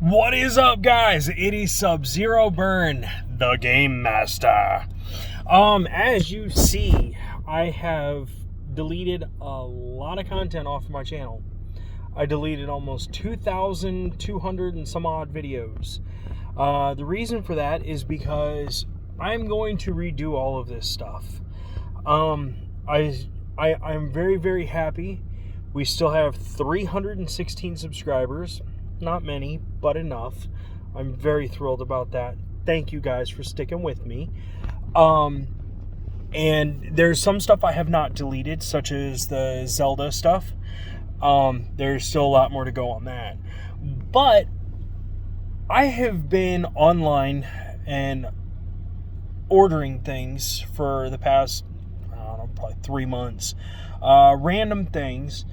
What is up, guys? It is Subzeroburn, the Game Master. As you see, I have deleted a lot of content off of my channel. I deleted almost 2,200 and some odd videos. The reason for that is because I'm going to redo all of this stuff. I'm very, very happy. We still have 316 subscribers. Not many, but enough. I'm very thrilled about that. Thank you guys for sticking with me. And there's some stuff I have not deleted, such as the Zelda stuff. There's still a lot more to go on that. But I have been online and ordering things for the past, I don't know, probably 3 months. Random things.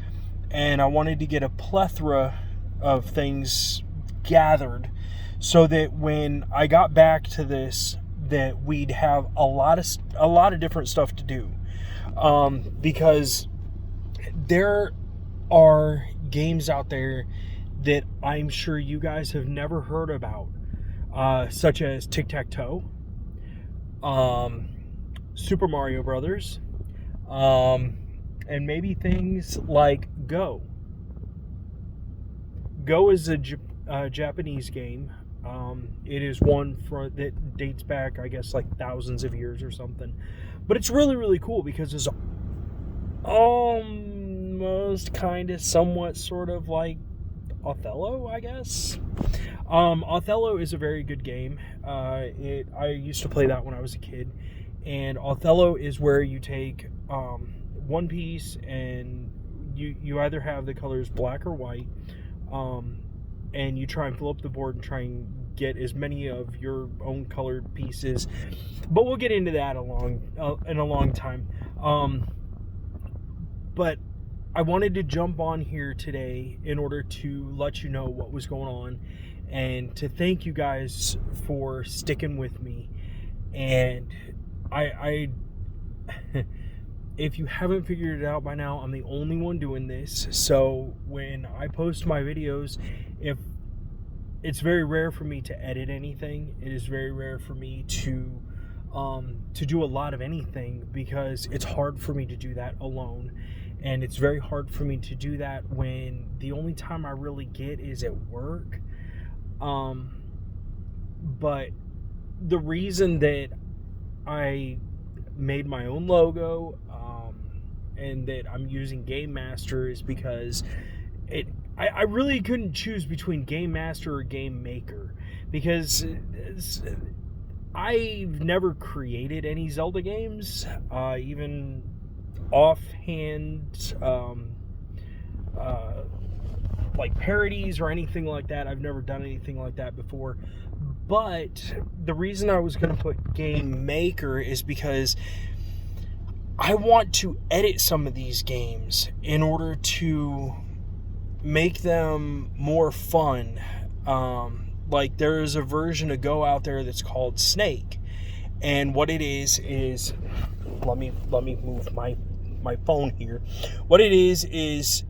And I wanted to get a plethora of things gathered so that when I got back to this, that we'd have a lot of different stuff to do, because there are games out there that I'm sure you guys have never heard about, such as Tic-Tac-Toe, Super Mario Brothers, and maybe things like Go. Go is a Japanese game. It is one that dates back, I guess, like thousands of years or something. But it's really, really cool because it's almost kind of somewhat sort of like Othello, I guess. Othello is a very good game. I used to play that when I was a kid. And Othello is where you take one piece and you either have the colors black or white. And you try and fill up the board and try and get as many of your own colored pieces, but we'll get into that in a long time. But I wanted to jump on here today in order to let you know what was going on and to thank you guys for sticking with me. And I if you haven't figured it out by now, I'm the only one doing this. So when I post my videos, if it's very rare for me to edit anything, it is very rare for me to do a lot of anything, because it's hard for me to do that alone, and it's very hard for me to do that when the only time I really get is at work. But the reason that I made my own logo and that I'm using Game Master is because I really couldn't choose between Game Master or Game Maker, because I've never created any Zelda games, even offhand, like parodies or anything like that. I've never done anything like that before. But the reason I was going to put Game Maker is because I want to edit some of these games in order to make them more fun. Like there is a version of Go out there that's called Snake, and what it is let me move my phone here. What it is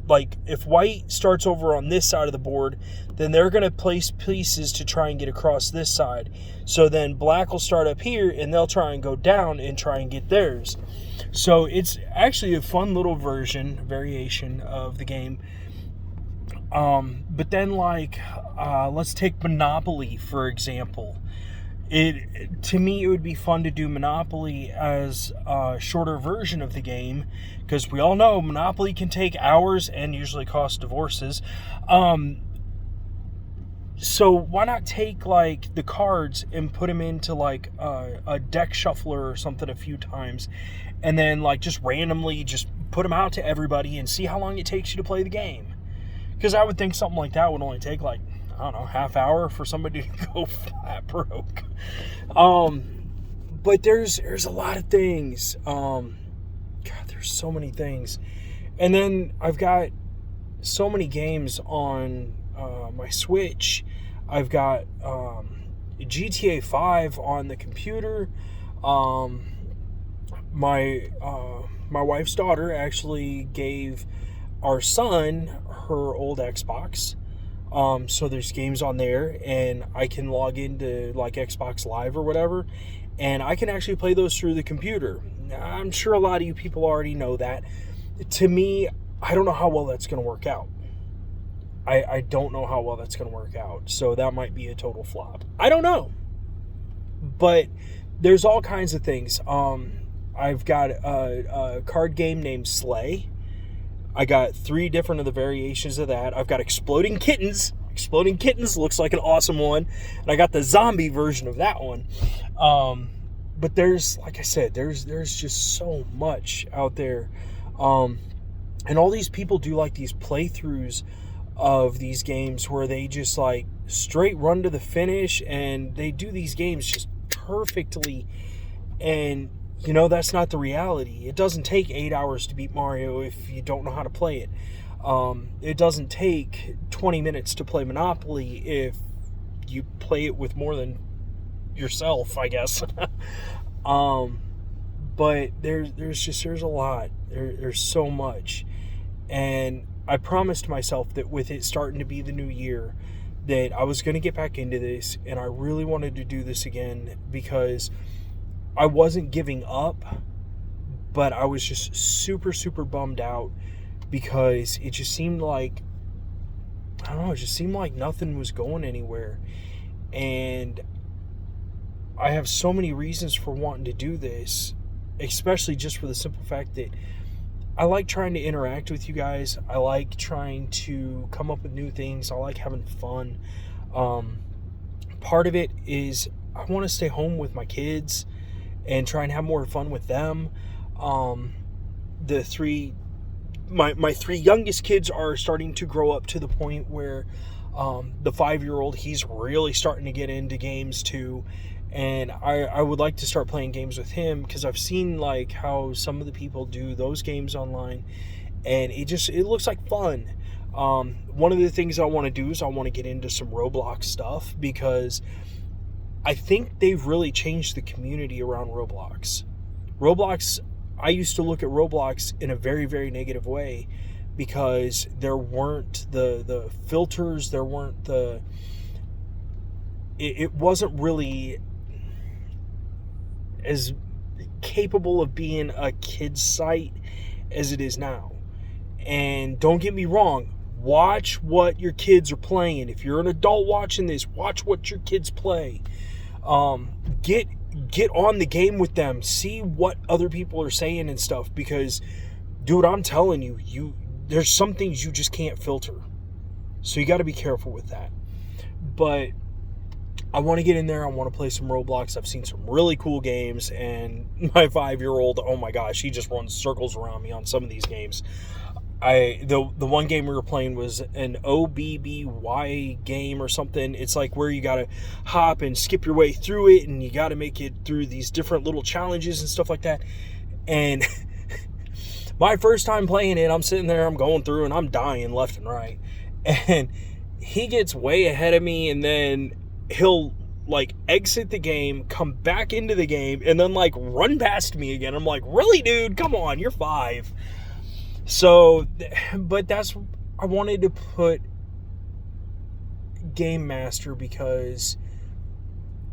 like if white starts over on this side of the board, then they're going to place pieces to try and get across this side. So then black will start up here and they'll try and go down and try and get theirs. So it's actually a fun little variation of the game. But then like, let's take Monopoly, for example. To me, it would be fun to do Monopoly as a shorter version of the game, because we all know Monopoly can take hours and usually cost divorces. So why not take like the cards and put them into like a deck shuffler or something a few times, and then like just randomly just put them out to everybody and see how long it takes you to play the game. Because I would think something like that would only take like, I don't know, half hour for somebody to go flat broke. But there's a lot of things. God, there's so many things. And then I've got so many games on my Switch. I've got GTA 5 on the computer. My wife's daughter actually gave our son her old Xbox. So there's games on there, and I can log into like Xbox Live or whatever, and I can actually play those through the computer. I'm sure a lot of you people already know that. To me, I don't know how well that's going to work out. I don't know how well that's going to work out. So that might be a total flop. I don't know. But there's all kinds of things. I've got a card game named Slay. I got 3 different of the variations of that. I've got Exploding Kittens. Exploding Kittens looks like an awesome one. And I got the zombie version of that one. But there's, like I said, there's just so much out there. And all these people do like these playthroughs of these games where they just like straight run to the finish, and they do these games just perfectly. And you know, that's not the reality. It doesn't take 8 hours to beat Mario if you don't know how to play it. It doesn't take 20 minutes to play Monopoly if you play it with more than yourself, I guess. But there's a lot. There's so much. And I promised myself that with it starting to be the new year, that I was going to get back into this, and I really wanted to do this again because I wasn't giving up, but I was just super, super bummed out because it just seemed like, I don't know, it just seemed like nothing was going anywhere. And I have so many reasons for wanting to do this, especially just for the simple fact that I like trying to interact with you guys. I like trying to come up with new things. I like having fun. Part of it is I want to stay home with my kids and try and have more fun with them. My 3 youngest kids are starting to grow up to the point where the 5-year-old, he's really starting to get into games too. And I would like to start playing games with him because I've seen like how some of the people do those games online, and it looks like fun. One of the things I want to do is I want to get into some Roblox stuff because I think they've really changed the community around Roblox. I used to look at Roblox in a very, very negative way because there weren't the filters, there weren't it wasn't really as capable of being a kid's site as it is now. And don't get me wrong, watch what your kids are playing. If you're an adult watching this, watch what your kids play. Get on the game with them. See what other people are saying and stuff, because dude, I'm telling you, there's some things you just can't filter. So you got to be careful with that. But I want to get in there. I want to play some Roblox. I've seen some really cool games, and my 5-year-old, oh my gosh, he just runs circles around me on some of these games. The one game we were playing was an OBBY game or something. It's like where you got to hop and skip your way through it, and you got to make it through these different little challenges and stuff like that. And my first time playing it, I'm sitting there, I'm going through, and I'm dying left and right. And he gets way ahead of me, and then he'll like exit the game, come back into the game, and then like run past me again. I'm like, really, dude? Come on, you're 5. So, but I wanted to put Game Master because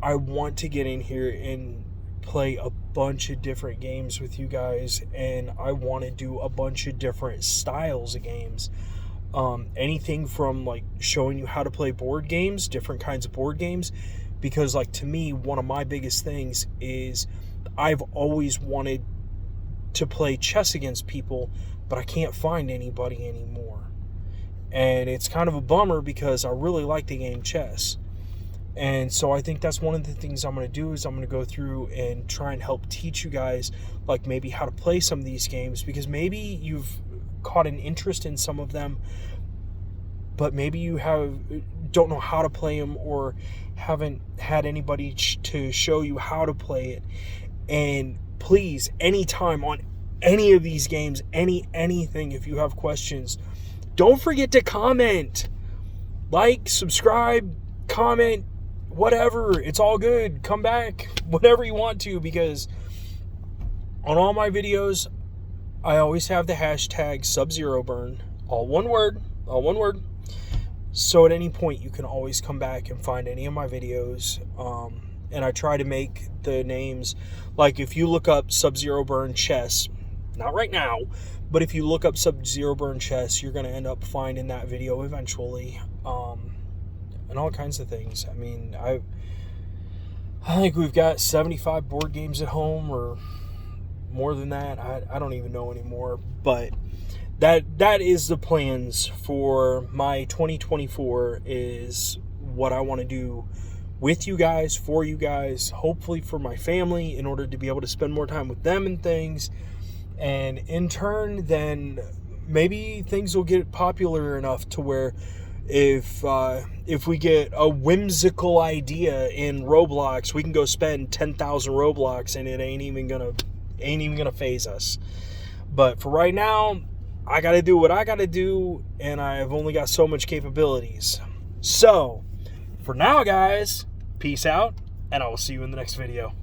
I want to get in here and play a bunch of different games with you guys, and I want to do a bunch of different styles of games. Anything from like showing you how to play board games, different kinds of board games, because like to me, one of my biggest things is I've always wanted to play chess against people, but I can't find anybody anymore. And it's kind of a bummer because I really like the game chess. And so I think that's one of the things I'm going to do is I'm going to go through and try and help teach you guys like maybe how to play some of these games, because maybe you've caught an interest in some of them, but maybe you don't know how to play them or haven't had anybody to show you how to play it. And please, anytime on any of these games, anything, if you have questions, don't forget to comment, like, subscribe, comment, whatever. It's all good. Come back whenever you want to, because on all my videos I always have the hashtag Subzeroburn, all one word, So at any point, you can always come back and find any of my videos. And I try to make the names, like if you look up Subzeroburn chess, not right now, but if you look up Subzeroburn chess, you're going to end up finding that video eventually. And all kinds of things. I mean, I think we've got 75 board games at home, or more than that. I don't even know anymore. But that is the plans for my 2024, is what I want to do with you guys, for you guys, hopefully for my family, in order to be able to spend more time with them and things. And in turn, then maybe things will get popular enough to where if we get a whimsical idea in Roblox, we can go spend 10,000 Roblox and it ain't even gonna phase us. But for right now, I gotta do what I gotta do, and I've only got so much capabilities. So for now, guys, peace out, and I will see you in the next video.